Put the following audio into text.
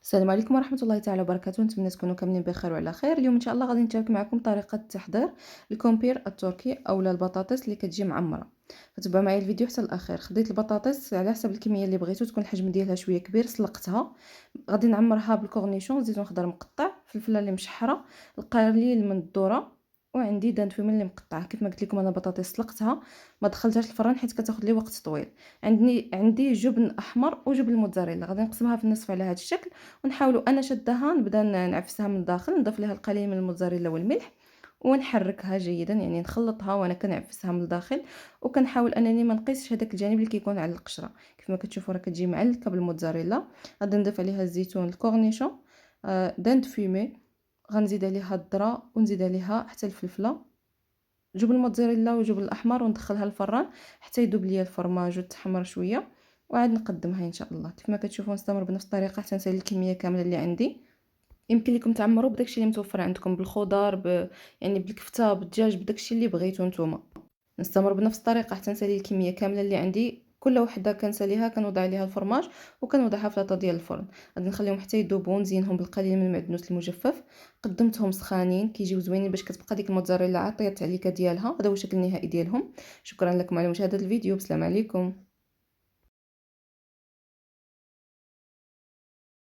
السلام عليكم ورحمة الله تعالى وبركاته. نتمنى تكونوا كاملين بخير وعلى خير. اليوم ان شاء الله غادي نشارك معكم طريقة تحضير الكومبير التركي اولا البطاطس اللي كتجي معمرة. فتبعوا معايا الفيديو حتى الاخير. خديت البطاطس على حسب الكمية اللي بغيتو، تكون الحجم ديالها شوية كبير، سلقتها. غادي نعمرها بالكورنيشون، زيتون خضر مقطع، فلفله اللي مشحرة، القليل من الذرة، وعندي دان فيمن اللي مقطعه. كيف ما قلت لكم انا البطاطس سلقتها، ما دخلتهاش الفران حيت كتاخذ لي وقت طويل. عندي جبن احمر وجبن موتزاريلا، غادي نقسمها في النصف على هذا الشكل، ونحاولوا انا شدها نبدا نعفسها من الداخل، نضيف لها القليل من الموتزاريلا والملح، ونحركها جيدا، يعني نخلطها وانا كنعفسها من الداخل، وكنحاول انني ما نقيسش هذاك الجانب اللي كيكون على القشره. كيف ما كتشوفوا راه كتجي معلكه بالموتزاريلا. غادي نضيف عليها الزيتون، الكورنيشون، داند فيمي، غنزيد عليها الذره، ونزيد عليها حتى الفلفله، جبن الموتزاريلا وجبن الاحمر، وندخلها الفران حتى يذوب ليا الفرماج وتحمر شويه، وعاد نقدمها ان شاء الله. كيف ما كتشوفوا نستمر بنفس الطريقه حتى نسالي الكميه كامله اللي عندي. يمكن لكم تعمروا بداكشي اللي متوفر عندكم، بالخضر يعني بالكفته، بالدجاج، بداكشي اللي بغيتو نتوما. نستمر بنفس الطريقه حتى نسالي الكميه كامله اللي عندي. كل وحده كنساليها كنوضع عليها الفرماج وكنوضعها في لاطه ديال الفرن. غادي نخليهم حتى يذوبوا، نزينهم بالقليل من المعدنوس المجفف. قدمتهم سخانين كيجيو زوينين باش كتبقى ديك الموتزاريلا عطيه التعليكه ديالها. هذا هو الشكل النهائي ديالهم. شكرا لكم على مشاهده الفيديو. بسلام عليكم.